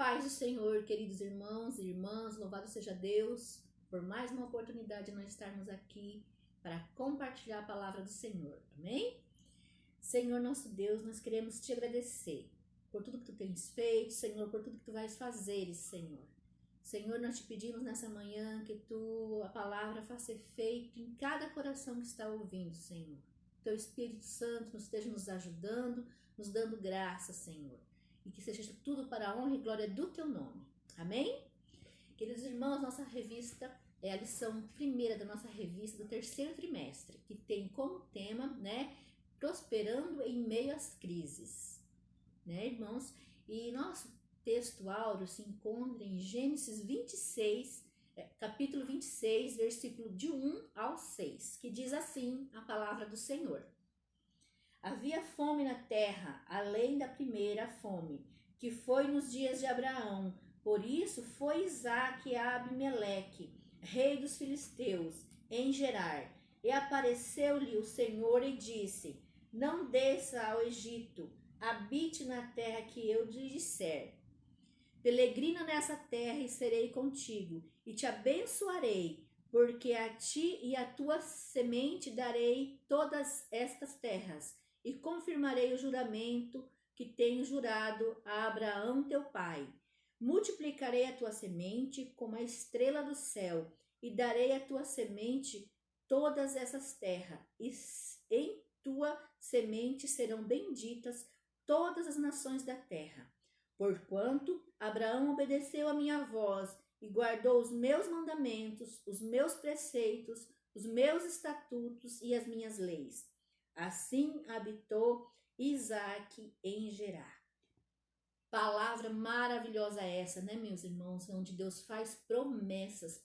paz do Senhor, queridos irmãos e irmãs, louvado seja Deus por mais uma oportunidade de nós estarmos aqui para compartilhar a palavra do Senhor, amém? Senhor nosso Deus, nós queremos te agradecer por tudo que tu tens feito, Senhor, por tudo que tu vais fazer, Senhor. Senhor, nós te pedimos nessa manhã que a palavra faça efeito em cada coração que está ouvindo, Senhor. Teu Espírito Santo nos esteja nos ajudando, nos dando graça, Senhor. E que seja tudo para a honra e glória do teu nome. Amém? Queridos irmãos, nossa revista é a lição primeira da nossa revista do terceiro trimestre, que tem como tema, prosperando em meio às crises, irmãos? E nosso texto áureo se encontra em Gênesis 26, capítulo 26, versículo de 1 ao 6, que diz assim a palavra do Senhor. Havia fome na terra, além da primeira fome, que foi nos dias de Abraão. Por isso foi Isaque a Abimeleque, rei dos filisteus, em Gerar. E apareceu-lhe o Senhor e disse: Não desça ao Egito, habite na terra que eu lhe disser. Pelegrina nessa terra e serei contigo, e te abençoarei, porque a ti e a tua semente darei todas estas terras, e confirmarei o juramento que tenho jurado a Abraão teu pai. Multiplicarei a tua semente como a estrela do céu, e darei à tua semente todas essas terras, e em tua semente serão benditas todas as nações da terra. Porquanto Abraão obedeceu a minha voz e guardou os meus mandamentos, os meus preceitos, os meus estatutos e as minhas leis. Assim habitou Isaque em Gerar. Palavra maravilhosa essa, meus irmãos? Onde Deus faz promessas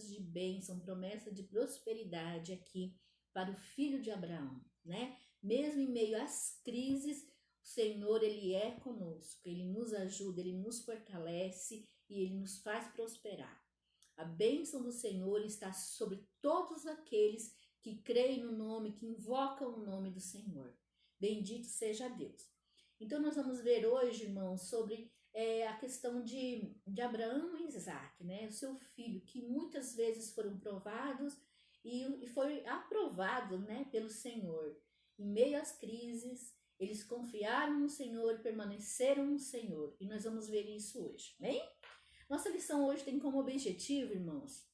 de bênção, promessa de prosperidade aqui para o filho de Abraão, Mesmo em meio às crises, o Senhor, Ele é conosco, Ele nos ajuda, Ele nos fortalece e Ele nos faz prosperar. A bênção do Senhor está sobre todos aqueles que creem no nome, que invocam o nome do Senhor. Bendito seja Deus. Então nós vamos ver hoje, irmãos, sobre a questão de Abraão e Isaque, o seu filho, que muitas vezes foram provados e foi aprovado, pelo Senhor. Em meio às crises, eles confiaram no Senhor, permaneceram no Senhor. E nós vamos ver isso hoje, amém? Nossa lição hoje tem como objetivo, irmãos,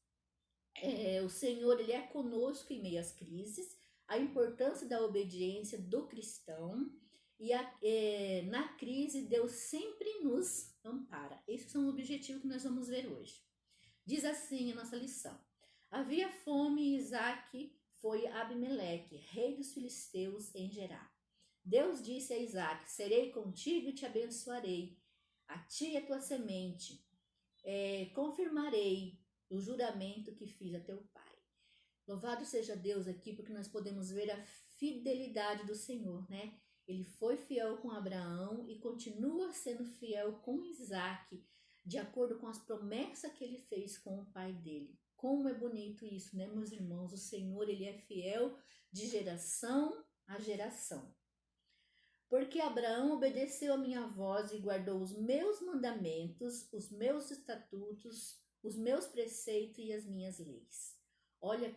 o Senhor, Ele é conosco em meio às crises, a importância da obediência do cristão e na crise Deus sempre nos ampara. Esses são os objetivos que nós vamos ver hoje. Diz assim a nossa lição. Havia fome e Isaque foi a Abimeleque, rei dos filisteus, em Gerar. Deus disse a Isaque: serei contigo e te abençoarei, a ti e a tua semente. Confirmarei o juramento que fiz a teu pai. Louvado seja Deus aqui, porque nós podemos ver a fidelidade do Senhor, Ele foi fiel com Abraão e continua sendo fiel com Isaque, de acordo com as promessas que ele fez com o pai dele. Como é bonito isso, meus irmãos? O Senhor, Ele é fiel de geração a geração. Porque Abraão obedeceu a minha voz e guardou os meus mandamentos, os meus estatutos, os meus preceitos e as minhas leis. Olha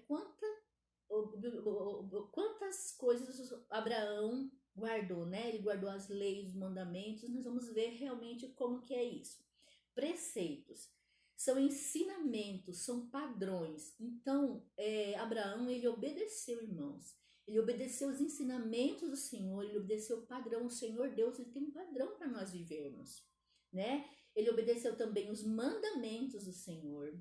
quantas coisas Abraão guardou, Ele guardou as leis, os mandamentos. Nós vamos ver realmente como que é isso. Preceitos são ensinamentos, são padrões. Então, Abraão, ele obedeceu, irmãos. Ele obedeceu os ensinamentos do Senhor, ele obedeceu o padrão. O Senhor Deus, Ele tem um padrão para nós vivermos, Ele obedeceu também os mandamentos do Senhor.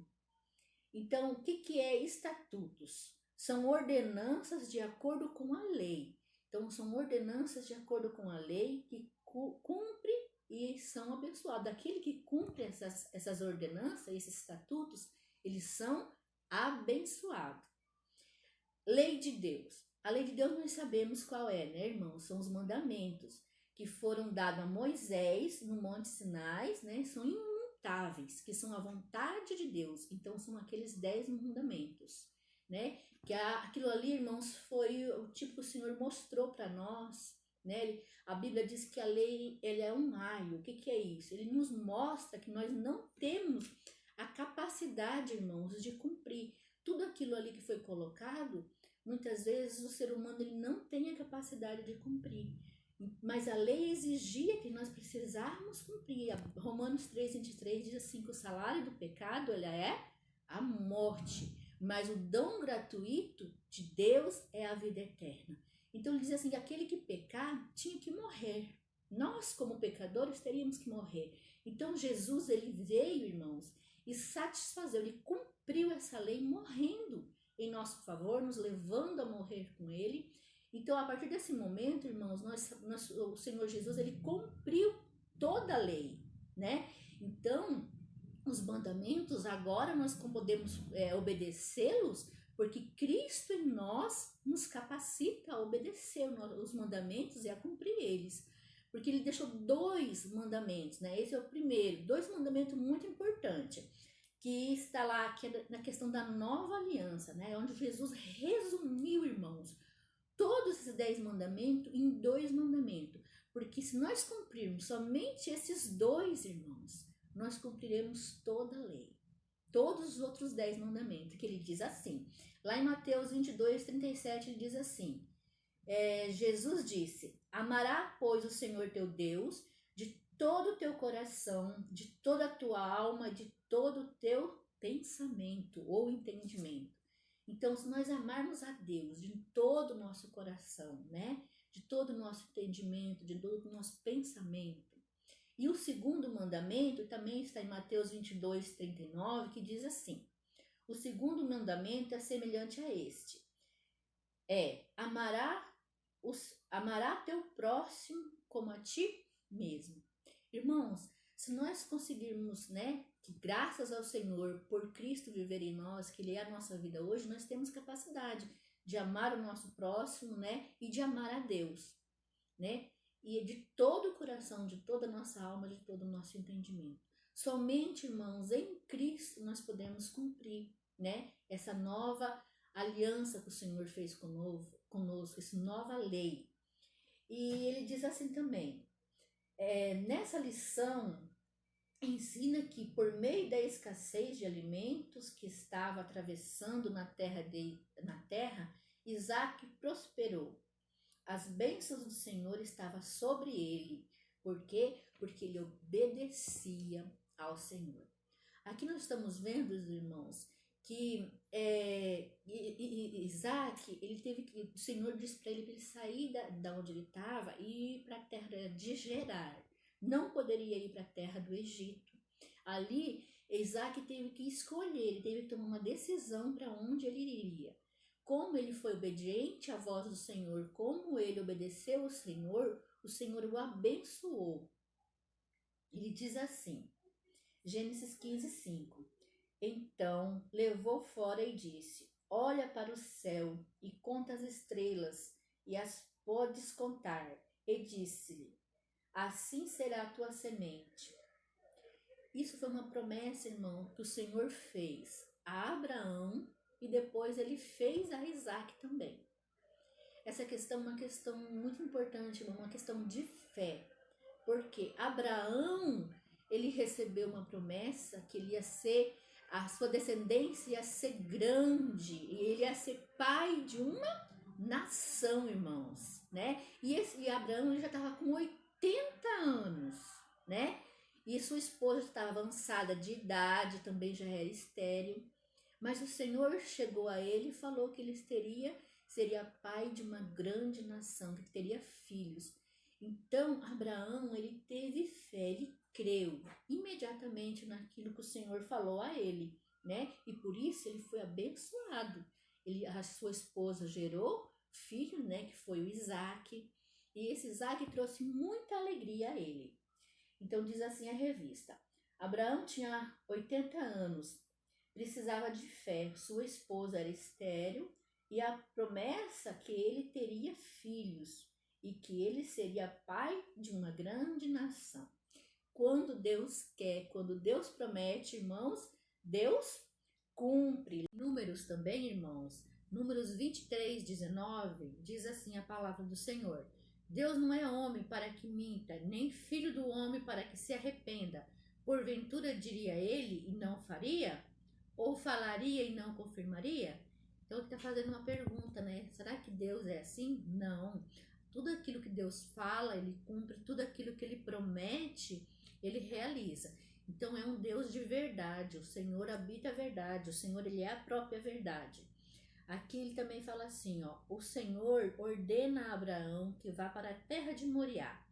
Então, o que é estatutos? São ordenanças de acordo com a lei. Então, são ordenanças de acordo com a lei que cumpre e são abençoados. Aquele que cumpre essas ordenanças, esses estatutos, eles são abençoados. Lei de Deus. A lei de Deus nós sabemos qual é, irmãos? São os mandamentos que foram dados a Moisés no Monte Sinai, São imutáveis, que são a vontade de Deus. Então, são aqueles 10 mandamentos, Que aquilo ali, irmãos, foi o tipo que o Senhor mostrou para nós, né? A Bíblia diz que a lei ele é um aio. O que é isso? Ele nos mostra que nós não temos a capacidade, irmãos, de cumprir tudo aquilo ali que foi colocado. Muitas vezes o ser humano ele não tem a capacidade de cumprir. Mas a lei exigia que nós precisávamos cumprir. Romanos 3:23 diz assim que o salário do pecado ele é a morte, mas o dom gratuito de Deus é a vida eterna. Então ele diz assim que aquele que pecar tinha que morrer. Nós, como pecadores, teríamos que morrer. Então Jesus ele veio, irmãos, e satisfazeu, ele cumpriu essa lei morrendo em nosso favor, nos levando a morrer com ele. Então, a partir desse momento, irmãos, o Senhor Jesus, ele cumpriu toda a lei, né? Então, os mandamentos, agora nós podemos obedecê-los, porque Cristo em nós nos capacita a obedecer os mandamentos e a cumprir eles. Porque ele deixou 2 mandamentos, né? Esse é o primeiro, 2 mandamentos muito importantes, que está lá que é na questão da nova aliança, né? Onde Jesus resumiu, irmãos, todos esses 10 mandamentos em 2 mandamentos. Porque se nós cumprirmos somente esses 2, irmãos, nós cumpriremos toda a lei. Todos os outros 10 mandamentos, que ele diz assim. Lá em Mateus 22:37, ele diz assim. Jesus disse: amará, pois, o Senhor teu Deus de todo o teu coração, de toda a tua alma, de todo o teu pensamento ou entendimento. Então, se nós amarmos a Deus de todo o nosso coração, né? De todo o nosso entendimento, de todo o nosso pensamento. E o segundo mandamento também está em Mateus 22:39, que diz assim: o segundo mandamento é semelhante a este. Amará teu próximo como a ti mesmo. Irmãos, se nós conseguirmos, né, que graças ao Senhor, por Cristo viver em nós, que Ele é a nossa vida hoje, nós temos capacidade de amar o nosso próximo, né, e de amar a Deus, né, e de todo o coração, de toda a nossa alma, de todo o nosso entendimento. Somente, irmãos, em Cristo nós podemos cumprir, né, essa nova aliança que o Senhor fez conosco, essa nova lei. E ele diz assim também, nessa lição, ensina que por meio da escassez de alimentos que estava atravessando na terra, Isaac prosperou. As bênçãos do Senhor estavam sobre ele. Por quê? Porque ele obedecia ao Senhor. Aqui nós estamos vendo, irmãos, que Isaac, o Senhor disse para ele sair da onde ele estava e ir para a terra de Gerar. Não poderia ir para a terra do Egito. Ali, Isaac teve que escolher, ele teve que tomar uma decisão para onde ele iria. Como ele foi obediente à voz do Senhor, como ele obedeceu ao Senhor, o Senhor o abençoou. Ele diz assim, Gênesis 15:5. Então levou fora e disse: olha para o céu e conta as estrelas, e as podes contar. E disse-lhe: assim será a tua semente. Isso foi uma promessa, irmão, que o Senhor fez a Abraão e depois ele fez a Isaac também. Essa questão é uma questão muito importante, irmão, uma questão de fé. Porque Abraão, ele recebeu uma promessa que ele ia ser, a sua descendência ia ser grande e ele ia ser pai de uma nação, irmãos, né? E Abraão ele já estava com 80 anos, né? E sua esposa estava avançada de idade, também já era estéril. Mas o Senhor chegou a ele e falou que ele seria pai de uma grande nação, que teria filhos. Então, Abraão, ele teve fé, ele creu imediatamente naquilo que o Senhor falou a ele, né? E por isso ele foi abençoado. A sua esposa gerou filho, né? Que foi o Isaac. E esse Isaac trouxe muita alegria a ele. Então, diz assim a revista: Abraão tinha 80 anos, precisava de fé, sua esposa era estéril e a promessa que ele teria filhos e que ele seria pai de uma grande nação. Quando Deus quer, quando Deus promete, irmãos, Deus cumpre. Números também, irmãos, Números 23:19, diz assim a palavra do Senhor: Deus não é homem para que minta, nem filho do homem para que se arrependa. Porventura diria ele e não faria? Ou falaria e não confirmaria? Então ele está fazendo uma pergunta, né? Será que Deus é assim? Não. Tudo aquilo que Deus fala, ele cumpre, tudo aquilo que ele promete, ele realiza. Então é um Deus de verdade, o Senhor habita a verdade, o Senhor ele é a própria verdade. Aqui ele também fala assim, ó, o Senhor ordena a Abraão que vá para a terra de Moriá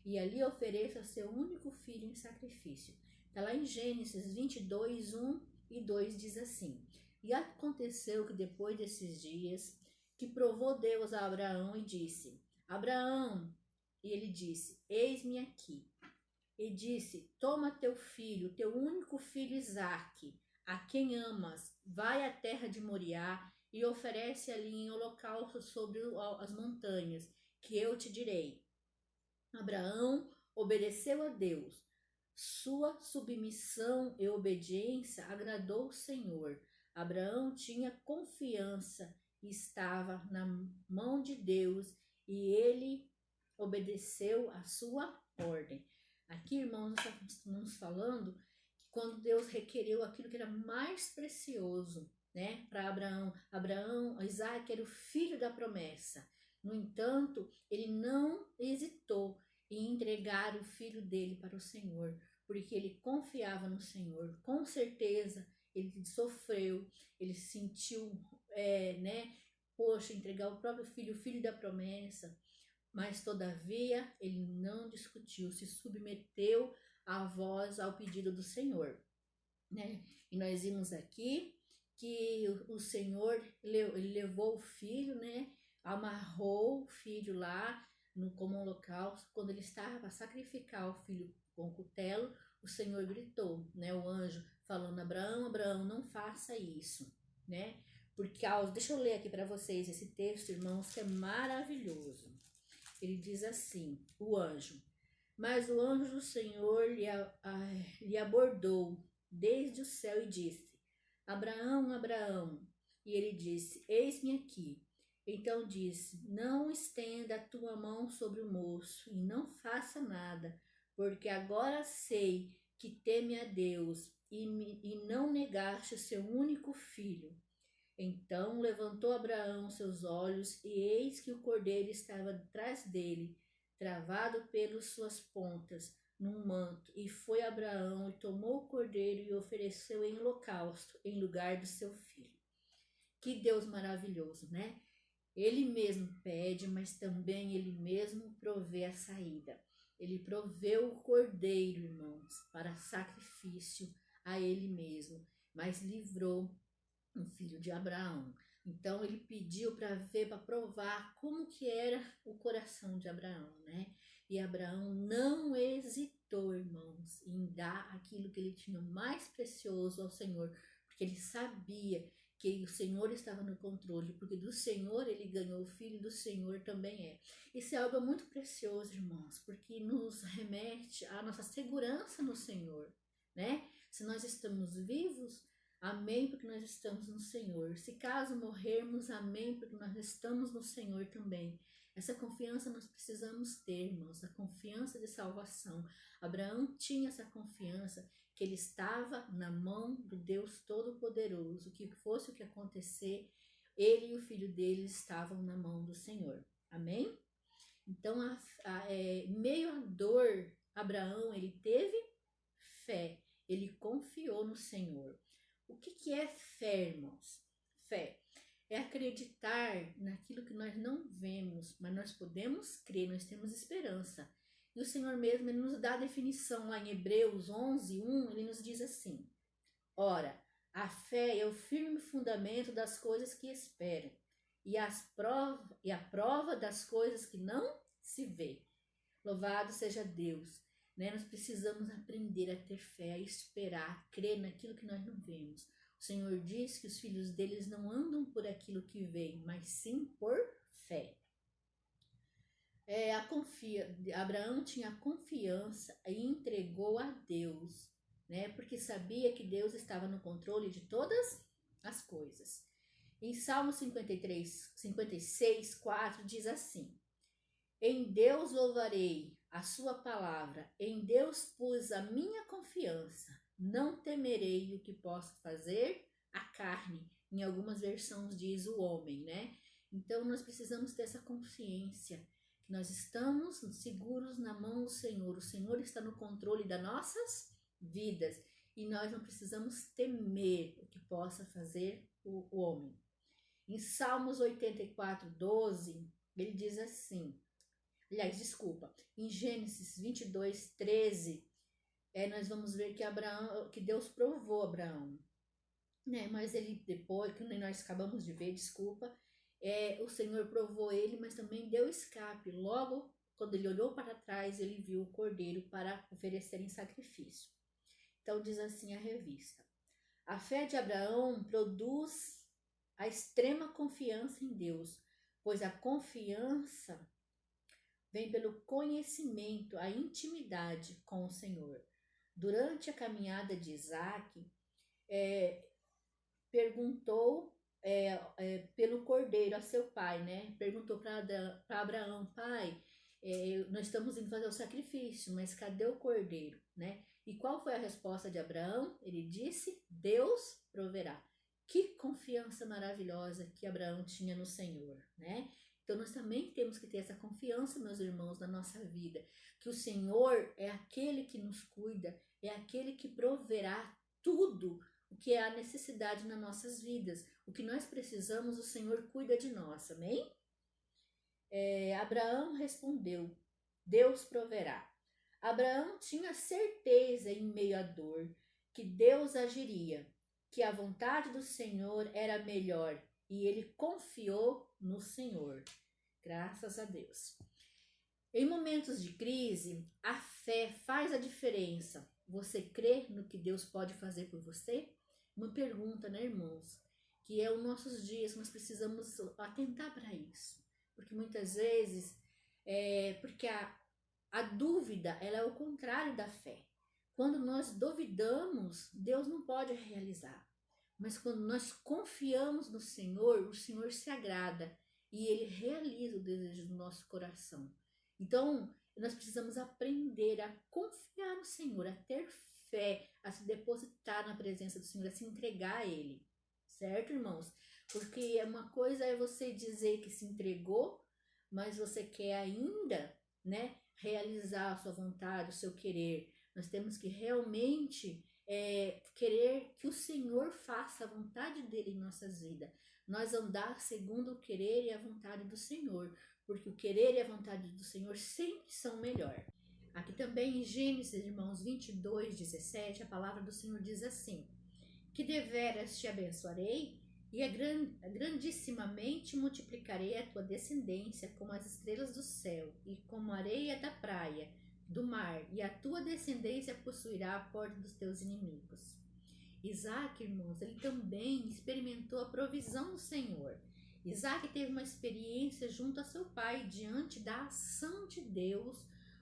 e ali ofereça seu único filho em sacrifício. Está lá em Gênesis 22, 1 e 2 diz assim, e aconteceu que depois desses dias, que provou Deus a Abraão e disse, Abraão, e ele disse, eis-me aqui. E disse, toma teu filho, teu único filho Isaque, a quem amas, vai à terra de Moriá e oferece ali em holocausto sobre as montanhas, que eu te direi. Abraão obedeceu a Deus. Sua submissão e obediência agradou o Senhor. Abraão tinha confiança e estava na mão de Deus e ele obedeceu a sua ordem. Aqui, irmãos, nós estamos falando que quando Deus requereu aquilo que era mais precioso, né, para Abraão, Isaac era o filho da promessa. No entanto, ele não hesitou em entregar o filho dele para o Senhor, porque ele confiava no Senhor. Com certeza, ele sofreu, ele sentiu, entregar o próprio filho, o filho da promessa, mas todavia ele não discutiu, se submeteu à voz, ao pedido do Senhor, né? E nós vimos aqui que o Senhor ele levou o filho, né? Amarrou o filho lá como um holocausto. Quando ele estava para sacrificar o filho com o cutelo, o Senhor gritou, né? O anjo falando, Abraão, não faça isso, né? Porque, deixa eu ler aqui para vocês esse texto, irmãos, que é maravilhoso. Ele diz assim, o anjo, mas o anjo do Senhor lhe abordou desde o céu e disse, Abraão, Abraão. E ele disse, eis-me aqui. Então disse, não estenda a tua mão sobre o moço e não faça nada, porque agora sei que teme a Deus e não negaste o seu único filho. Então levantou Abraão seus olhos, e eis que o cordeiro estava atrás dele, travado pelas suas pontas, num manto. E foi Abraão e tomou o cordeiro e o ofereceu em holocausto, em lugar do seu filho. Que Deus maravilhoso, né? Ele mesmo pede, mas também ele mesmo provê a saída. Ele proveu o cordeiro, irmãos, para sacrifício a ele mesmo, mas livrou um filho de Abraão. Então ele pediu para ver, para provar como que era o coração de Abraão, né? E Abraão não hesitou, irmãos, em dar aquilo que ele tinha mais precioso ao Senhor, porque ele sabia que o Senhor estava no controle, porque do Senhor ele ganhou o filho, do Senhor também é. Isso é algo muito precioso, irmãos, porque nos remete à nossa segurança no Senhor, né? Se nós estamos vivos, amém, porque nós estamos no Senhor. Se caso morrermos, amém, porque nós estamos no Senhor também. Essa confiança nós precisamos ter, irmãos, a confiança de salvação. Abraão tinha essa confiança que ele estava na mão do Deus Todo-Poderoso, que fosse o que acontecer, ele e o filho dele estavam na mão do Senhor. Amém? Então, meio à dor, Abraão, ele teve fé, ele confiou no Senhor. O que é fé, irmãos? Fé é acreditar naquilo que nós não vemos, mas nós podemos crer, nós temos esperança. E o Senhor mesmo, ele nos dá a definição lá em Hebreus 11, 1, ele nos diz assim, ora, a fé é o firme fundamento das coisas que esperam e a prova das coisas que não se vê. Louvado seja Deus. Né? Nós precisamos aprender a ter fé, a esperar, a crer naquilo que nós não vemos. O Senhor diz que os filhos deles não andam por aquilo que veem, mas sim por fé. Abraão tinha confiança e entregou a Deus, né? Porque sabia que Deus estava no controle de todas as coisas. Em Salmo 56, 4 diz assim, Em Deus louvarei a sua palavra, em Deus pus a minha confiança. Não temerei o que possa fazer a carne. Em algumas versões diz o homem, né? Então nós precisamos ter essa consciência que nós estamos seguros na mão do Senhor. O Senhor está no controle das nossas vidas e nós não precisamos temer o que possa fazer o homem. Em Salmos 84, 12, ele diz assim, aliás, desculpa, em Gênesis 22, 13, nós vamos ver que Deus provou Abraão, né? Mas ele depois, que nós acabamos de ver, desculpa, o Senhor provou ele, mas também deu escape. Logo, quando ele olhou para trás, ele viu o cordeiro para oferecer em sacrifício. Então diz assim a revista: a fé de Abraão produz a extrema confiança em Deus, pois a confiança vem pelo conhecimento, a intimidade com o Senhor. Durante a caminhada de Isaac, perguntou pelo cordeiro a seu pai, né? Perguntou para Abraão, pai, nós estamos indo fazer o sacrifício, mas cadê o cordeiro, né? E qual foi a resposta de Abraão? Ele disse, Deus proverá. Que confiança maravilhosa que Abraão tinha no Senhor, né? Então nós também temos que ter essa confiança, meus irmãos, na nossa vida, que o Senhor é aquele que nos cuida, é aquele que proverá tudo o que é a necessidade nas nossas vidas. O que nós precisamos, o Senhor cuida de nós, amém? Abraão respondeu, Deus proverá. Abraão tinha certeza em meio à dor que Deus agiria, que a vontade do Senhor era melhor e ele confiou no Senhor. Graças a Deus. Em momentos de crise, a fé faz a diferença. Você crê no que Deus pode fazer por você? Uma pergunta, né, irmãos? Que é os nossos dias, nós precisamos atentar para isso. Porque muitas vezes, porque a dúvida, ela é o contrário da fé. Quando nós duvidamos, Deus não pode realizar. Mas quando nós confiamos no Senhor, o Senhor se agrada e Ele realiza o desejo do nosso coração. Então, nós precisamos aprender a confiar no Senhor, a ter fé, a se depositar na presença do Senhor, a se entregar a Ele. Certo, irmãos? Porque uma coisa é você dizer que se entregou, mas você quer ainda, né, realizar a sua vontade, o seu querer. Nós temos que realmente querer que o Senhor faça a vontade dele em nossas vidas. Nós andar segundo o querer e a vontade do Senhor, porque o querer e a vontade do Senhor sempre são melhor. Aqui também em Gênesis, irmãos, 22, 17, a palavra do Senhor diz assim, que deveras te abençoarei e grandissimamente multiplicarei a tua descendência como as estrelas do céu e como a areia da praia, do mar, e a tua descendência possuirá a porta dos teus inimigos. Isaac, irmãos, ele também experimentou a provisão do Senhor. Isaac teve uma experiência junto a seu pai diante da ação de Deus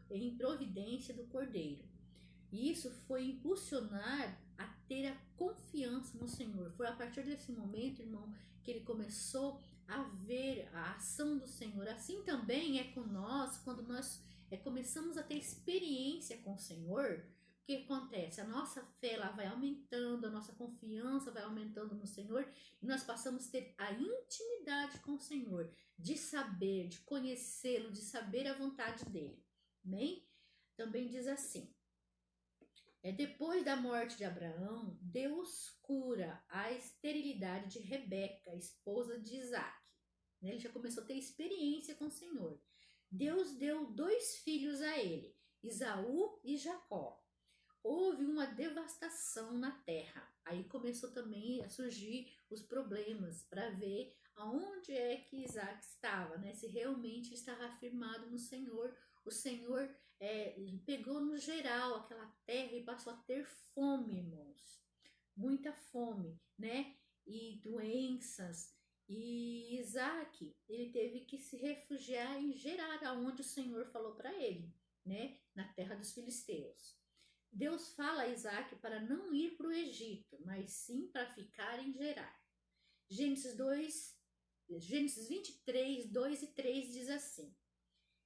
em providência do cordeiro. E isso foi impulsionar a ter a confiança no Senhor. Foi a partir desse momento, irmão, que ele começou a ver a ação do Senhor. Assim também é com nós, quando nós começamos a ter experiência com o Senhor. O que acontece? A nossa fé ela vai aumentando, a nossa confiança vai aumentando no Senhor e nós passamos a ter a intimidade com o Senhor, de saber, de conhecê-lo, de saber a vontade dele. Amém? Também diz assim, depois da morte de Abraão, Deus cura a esterilidade de Rebeca, esposa de Isaac. Ele já começou a ter experiência com o Senhor. Deus deu 2 filhos a ele, Esaú e Jacó. Houve uma devastação na terra. Aí começou também a surgir os problemas para ver aonde é que Isaac estava, né? Se realmente estava afirmado no Senhor. O Senhor pegou no geral aquela terra e passou a ter fome, irmãos. Muita fome, né? E doenças. E Isaac, ele teve que se refugiar em Gerar, aonde o Senhor falou para ele, né? Na terra dos filisteus. Deus fala a Isaac para não ir para o Egito, mas sim para ficar em Gerar. Gênesis 23, 2 e 3 diz assim,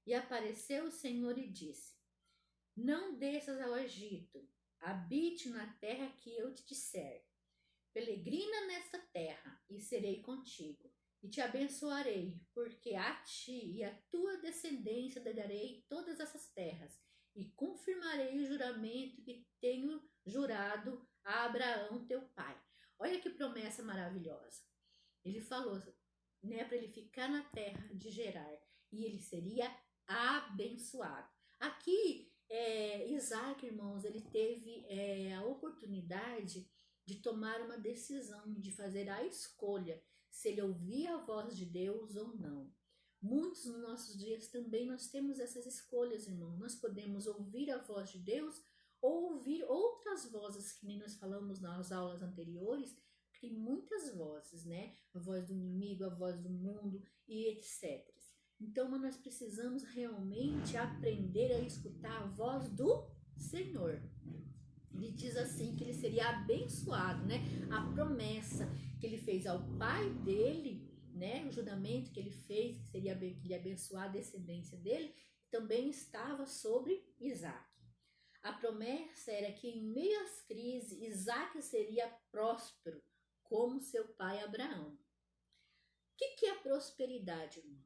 E apareceu o Senhor e disse: Não desças ao Egito, habite na terra que eu te disser. Peregrina nesta terra, e serei contigo, e te abençoarei, porque a ti e a tua descendência darei todas essas terras, e confirmarei o juramento que tenho jurado a Abraão teu pai. Olha que promessa maravilhosa. Ele falou, né, para ele ficar na terra de Gerar, e ele seria abençoado. Aqui, Isaac, irmãos, ele teve a oportunidade de tomar uma decisão, de fazer a escolha, se ele ouvia a voz de Deus ou não. Muitos nos nossos dias também nós temos essas escolhas, irmão. Nós podemos ouvir a voz de Deus ou ouvir outras vozes, que nem nós falamos nas aulas anteriores. Tem muitas vozes, né? A voz do inimigo, a voz do mundo e etc. Então, nós precisamos realmente aprender a escutar a voz do Senhor. Ele diz assim que ele seria abençoado, né? A promessa que ele fez ao pai dele, né? O juramento que ele fez, que seria que ele ia abençoar a descendência dele, também estava sobre Isaac. A promessa era que em meio às crises, Isaac seria próspero, como seu pai Abraão. O que é prosperidade, irmão?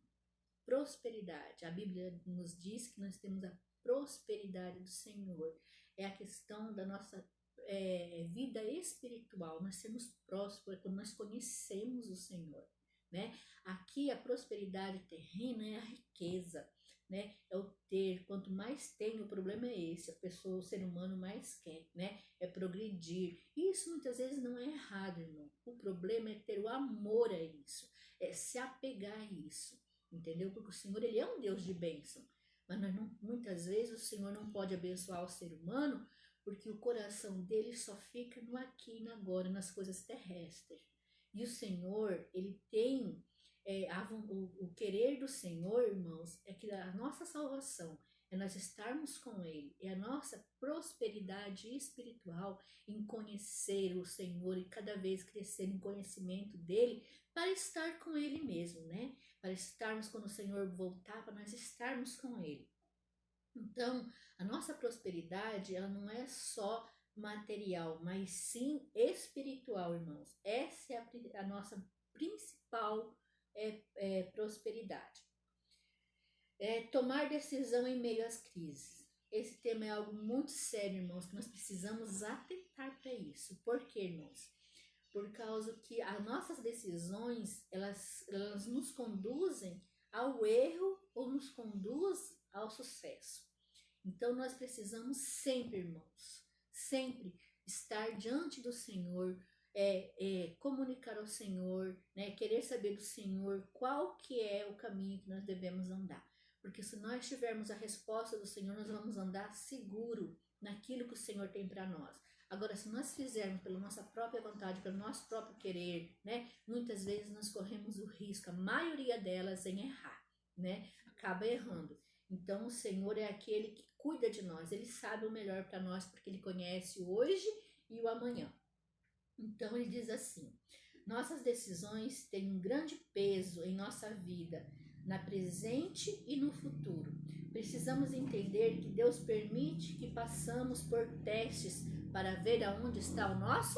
Prosperidade. A Bíblia nos diz que nós temos a prosperidade do Senhor. É a questão da nossa vida espiritual. Nós sermos prósperos quando nós conhecemos o Senhor, né? Aqui a prosperidade terrena é a riqueza, né? É o ter. Quanto mais tem, o problema é esse. A pessoa, o ser humano mais quer, né? É progredir. E isso muitas vezes não é errado, irmão. O problema é ter o amor a isso, é se apegar a isso, entendeu? Porque o Senhor, ele é um Deus de bênção. Mas muitas vezes o Senhor não pode abençoar o ser humano porque o coração dele só fica no aqui e no agora, nas coisas terrestres. E o Senhor, ele tem o querer do Senhor, irmãos, é que a nossa salvação é nós estarmos com Ele, é a nossa prosperidade espiritual em conhecer o Senhor e cada vez crescer em conhecimento dEle para estar com Ele mesmo, né? Para estarmos quando o Senhor voltar, para nós estarmos com Ele. Então, a nossa prosperidade, ela não é só material, mas sim espiritual, irmãos. Essa é a nossa principal prosperidade. Tomar decisão em meio às crises. Esse tema é algo muito sério, irmãos, que nós precisamos atentar para isso. Por quê, irmãos? Por causa que as nossas decisões, elas nos conduzem ao erro ou nos conduz ao sucesso. Então, nós precisamos sempre, irmãos, sempre estar diante do Senhor, comunicar ao Senhor, né, querer saber do Senhor qual que é o caminho que nós devemos andar. Porque se nós tivermos a resposta do Senhor, nós vamos andar seguro naquilo que o Senhor tem para nós. Agora, se nós fizermos pela nossa própria vontade, pelo nosso próprio querer, né, muitas vezes nós corremos o risco, a maioria delas, em errar, né, acaba errando. Então, o Senhor é aquele que cuida de nós, Ele sabe o melhor para nós, porque Ele conhece o hoje e o amanhã. Então, Ele diz assim: nossas decisões têm um grande peso em nossa vida, na presente e no futuro. Precisamos entender que Deus permite que passamos por testes para ver aonde está o nosso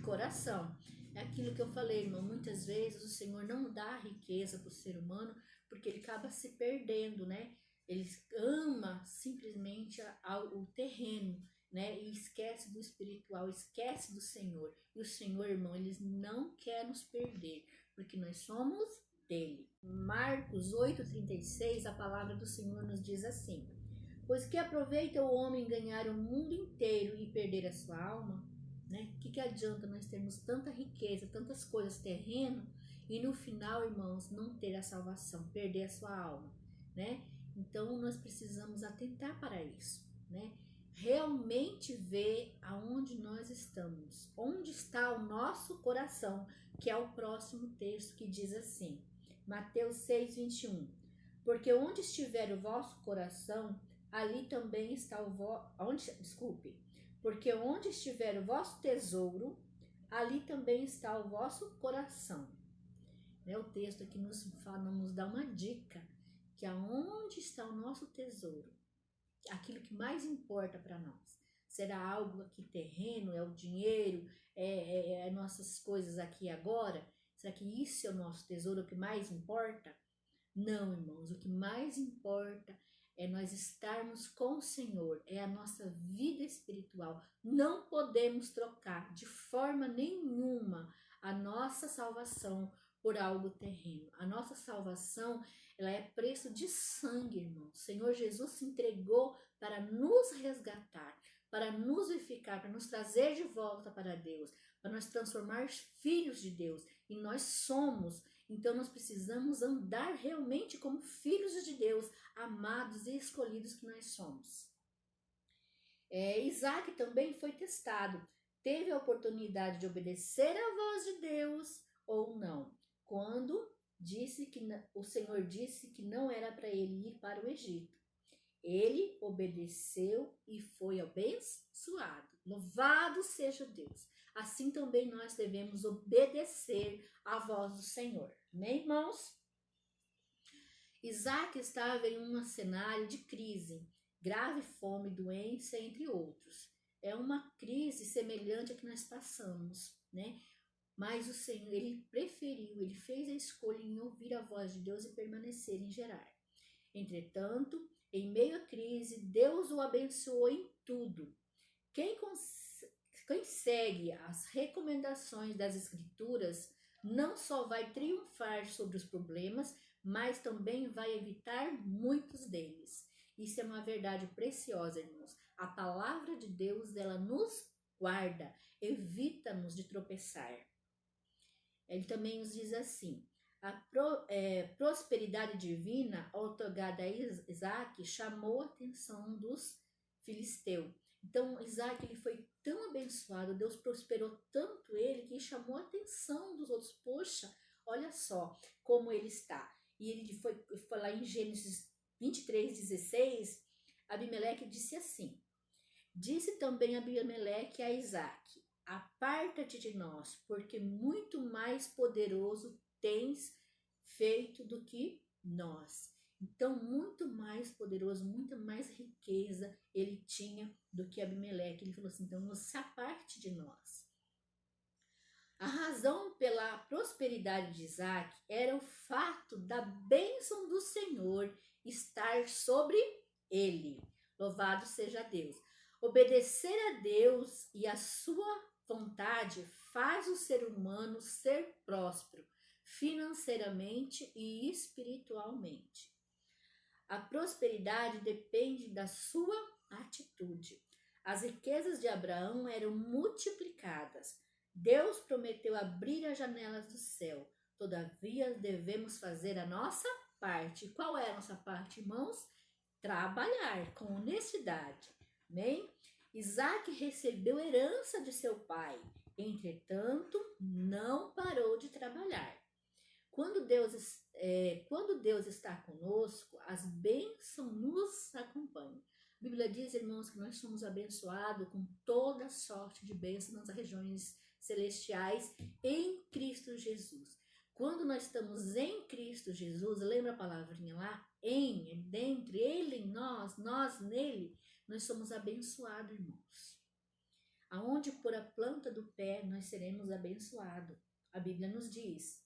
coração. É aquilo que eu falei, irmão, muitas vezes o Senhor não dá riqueza para o ser humano porque ele acaba se perdendo, né? Ele ama simplesmente o terreno, né? E esquece do espiritual, esquece do Senhor. E o Senhor, irmão, ele não quer nos perder, porque nós somos dele. Marcos 8,36, a palavra do Senhor nos diz assim: pois que aproveita o homem ganhar o mundo inteiro e perder a sua alma? Né? O que adianta nós termos tanta riqueza, tantas coisas terrenas e no final, irmãos, não ter a salvação, perder a sua alma, né? Então nós precisamos atentar para isso, né? Realmente ver aonde nós estamos, onde está o nosso coração, que é o próximo texto que diz assim, Mateus 6,21, porque onde estiver o vosso coração, ali também está porque onde estiver o vosso tesouro, ali também está o vosso coração. O texto aqui nos dá uma dica, que aonde está o nosso tesouro, aquilo que mais importa para nós, será algo aqui terreno, é o dinheiro, é nossas coisas aqui agora? Será que isso é o nosso tesouro, o que mais importa? Não, irmãos, o que mais importa é nós estarmos com o Senhor, é a nossa vida espiritual. Não podemos trocar de forma nenhuma a nossa salvação por algo terreno. A nossa salvação, ela é preço de sangue, irmão. O Senhor Jesus se entregou para nos resgatar, para nos vivificar, para nos trazer de volta para Deus, para nos transformar filhos de Deus. E nós somos. Então nós precisamos andar realmente como filhos de Deus, amados e escolhidos que nós somos. Isaac também foi testado. Teve a oportunidade de obedecer à voz de Deus ou não? Quando o Senhor disse que não era para ele ir para o Egito. Ele obedeceu e foi abençoado. Louvado seja Deus. Assim também nós devemos obedecer à voz do Senhor. Amém, irmãos? Isaac estava em um cenário de crise, grave fome, doença, entre outros. É uma crise semelhante à que nós passamos, né? Mas o Senhor, ele preferiu, ele fez a escolha em ouvir a voz de Deus e permanecer em Gerar. Entretanto, em meio à crise, Deus o abençoou em tudo. Quem segue as recomendações das Escrituras não só vai triunfar sobre os problemas, mas também vai evitar muitos deles. Isso é uma verdade preciosa, irmãos. A palavra de Deus, ela nos guarda, evita-nos de tropeçar. Ele também nos diz assim: a prosperidade divina otorgada a Isaac chamou a atenção dos filisteus. Então, Isaac, ele foi tão abençoado, Deus prosperou tanto ele, que chamou a atenção dos outros. Poxa, olha só como ele está. E ele foi lá em Gênesis 23:16, Abimeleque disse assim: disse também Abimeleque a Isaac: aparta-te de nós, porque muito mais poderoso tens feito do que nós. Então, muito mais poderoso, muita mais riqueza ele tinha do que Abimeleque. Ele falou assim: então, se aparte de nós. A razão pela prosperidade de Isaac era o fato da bênção do Senhor estar sobre ele. Louvado seja Deus. Obedecer a Deus e a sua vontade faz o ser humano ser próspero, financeiramente e espiritualmente. A prosperidade depende da sua atitude. As riquezas de Abraão eram multiplicadas. Deus prometeu abrir as janelas do céu. Todavia, devemos fazer a nossa parte. Qual é a nossa parte, irmãos? Trabalhar com honestidade. Amém? Isaac recebeu herança de seu pai. Entretanto, não parou de trabalhar. Quando Deus está conosco, as bênçãos nos acompanham. A Bíblia diz, irmãos, que nós somos abençoados com toda sorte de bênçãos nas regiões celestiais em Cristo Jesus. Quando nós estamos em Cristo Jesus, lembra a palavrinha lá? Dentro, Ele em nós, nós nele, nós somos abençoados, irmãos. Aonde por a planta do pé, nós seremos abençoados. A Bíblia nos diz: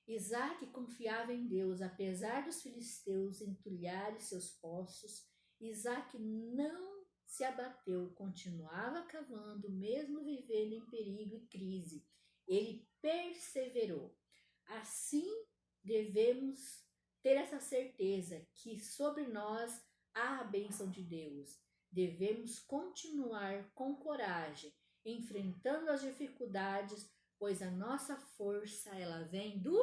Isaac confiava em Deus, apesar dos filisteus entulharem seus poços. Isaac não se abateu, continuava cavando, mesmo vivendo em perigo e crise. Ele perseverou. Assim, devemos ter essa certeza que sobre nós há a bênção de Deus. Devemos continuar com coragem, enfrentando as dificuldades, pois a nossa força, ela vem do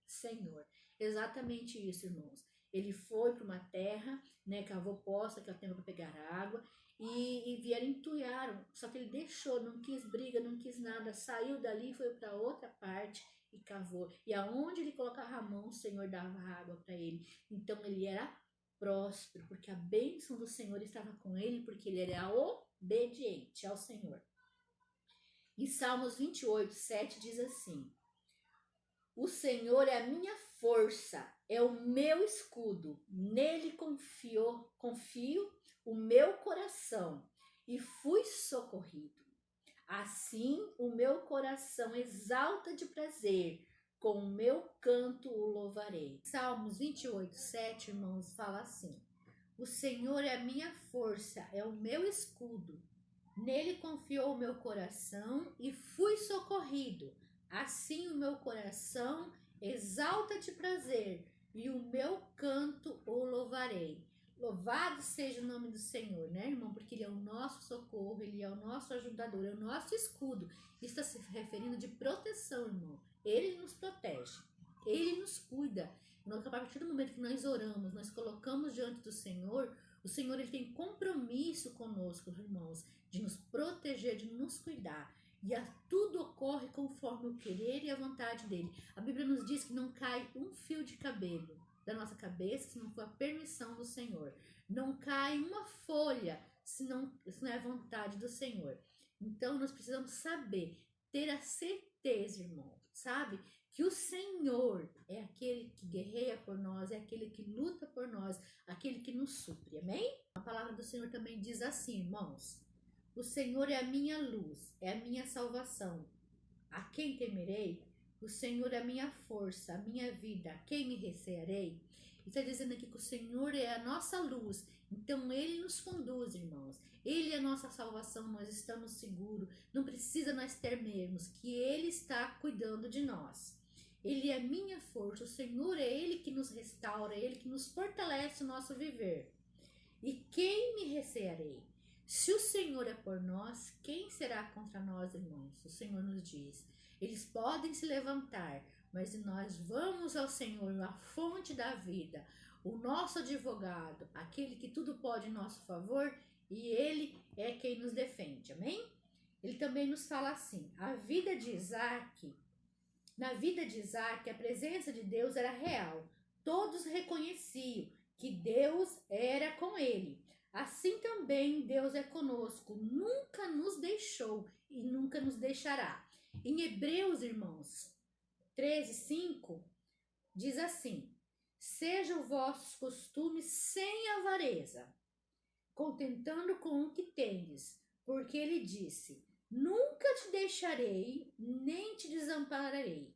Senhor. Exatamente isso, irmãos. Ele foi para uma terra, né, cavou poça, que é o tempo para pegar água, e vieram entulharam. Só que ele deixou, não quis briga, não quis nada, saiu dali, foi para outra parte e cavou. E aonde ele colocava a mão, o Senhor dava água para ele. Então ele era próspero, porque a bênção do Senhor estava com ele, porque ele era obediente ao Senhor. Em Salmos 28:7 diz assim: o Senhor é a minha força, é o meu escudo. Nele confio o meu coração e fui socorrido. Assim o meu coração exalta de prazer, com o meu canto o louvarei. Salmos 28, 7, irmãos, fala assim: o Senhor é a minha força, é o meu escudo. Nele confiou o meu coração e fui socorrido. Assim o meu coração exalta de prazer e o meu canto o louvarei. Louvado seja o nome do Senhor, né, irmão? Porque Ele é o nosso socorro, Ele é o nosso ajudador, é o nosso escudo. Isso está se referindo de proteção, irmão. Ele nos protege, Ele nos cuida. A partir do momento que nós oramos, nós colocamos diante do Senhor, o Senhor ele tem compromisso conosco, irmãos, de nos proteger, de nos cuidar. E tudo ocorre conforme o querer e a vontade dele. A Bíblia nos diz que não cai um fio de cabelo da nossa cabeça se não for a permissão do Senhor. Não cai uma folha se não é a vontade do Senhor. Então nós precisamos saber, ter a certeza, irmão, sabe? Que o Senhor é aquele que guerreia por nós, é aquele que luta por nós, aquele que nos supre, amém? A palavra do Senhor também diz assim, irmãos: o Senhor é a minha luz, é a minha salvação. A quem temerei? O Senhor é a minha força, a minha vida, a quem me recearei? Está dizendo aqui que o Senhor é a nossa luz, então Ele nos conduz, irmãos. Ele é a nossa salvação, nós estamos seguros, não precisa nós temermos, que Ele está cuidando de nós. Ele é a minha força, o Senhor é Ele que nos restaura, é Ele que nos fortalece o nosso viver. E quem me recearei? Se o Senhor é por nós, quem será contra nós, irmãos? O Senhor nos diz. Eles podem se levantar, mas nós vamos ao Senhor, a fonte da vida, o nosso advogado, aquele que tudo pode em nosso favor, e Ele é quem nos defende, amém? Ele também nos fala assim: na vida de Isaac, a presença de Deus era real. Todos reconheciam que Deus era com ele. Assim também Deus é conosco, nunca nos deixou e nunca nos deixará. Em Hebreus, irmãos, 13:5, diz assim: sejam vossos costumes sem avareza, contentando com o que tendes, porque ele disse: nunca te deixarei, nem te desampararei.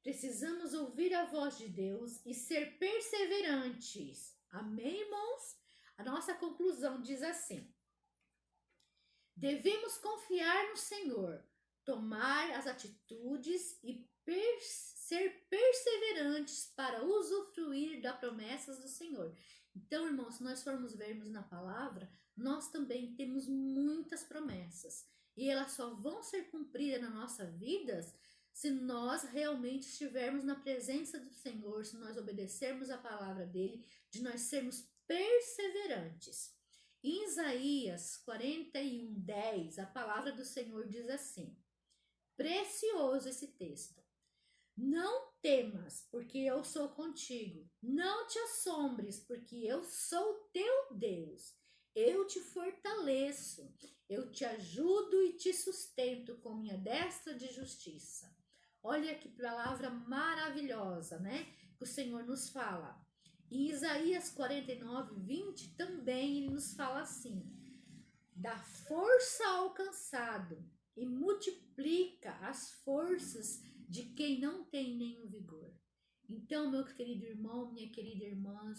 Precisamos ouvir a voz de Deus e ser perseverantes. Amém, irmãos? A nossa conclusão diz assim: devemos confiar no Senhor, tomar as atitudes e ser perseverantes para usufruir das promessas do Senhor. Então, irmãos, se nós formos vermos na palavra, nós também temos muitas promessas. E elas só vão ser cumpridas na nossa vida se nós realmente estivermos na presença do Senhor, se nós obedecermos a palavra dele, de nós sermos perseverantes. Em Isaías 41:10, a palavra do Senhor diz assim: precioso esse texto. Não temas, porque eu sou contigo. Não te assombres, porque eu sou teu Deus. Eu te fortaleço, eu te ajudo e te sustento com minha destra de justiça. Olha que palavra maravilhosa, né? Que o Senhor nos fala. Em Isaías 49:20 também ele nos fala assim: dá força ao cansado e multiplica as forças de quem não tem nenhum vigor. Então, meu querido irmão, minha querida irmã,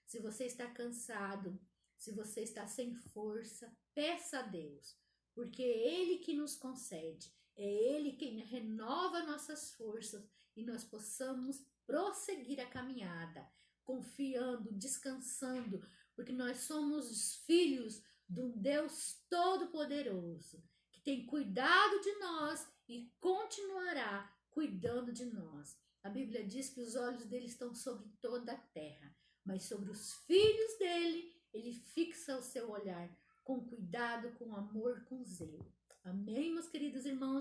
se você está cansado, se você está sem força, peça a Deus, porque é Ele que nos concede, é Ele quem renova nossas forças e nós possamos prosseguir a caminhada, confiando, descansando, porque nós somos filhos de um Deus Todo-Poderoso, que tem cuidado de nós e continuará cuidando de nós. A Bíblia diz que os olhos dele estão sobre toda a terra, mas sobre os filhos dele, ele fixa o seu olhar com cuidado, com amor, com zelo. Amém, meus queridos irmãos?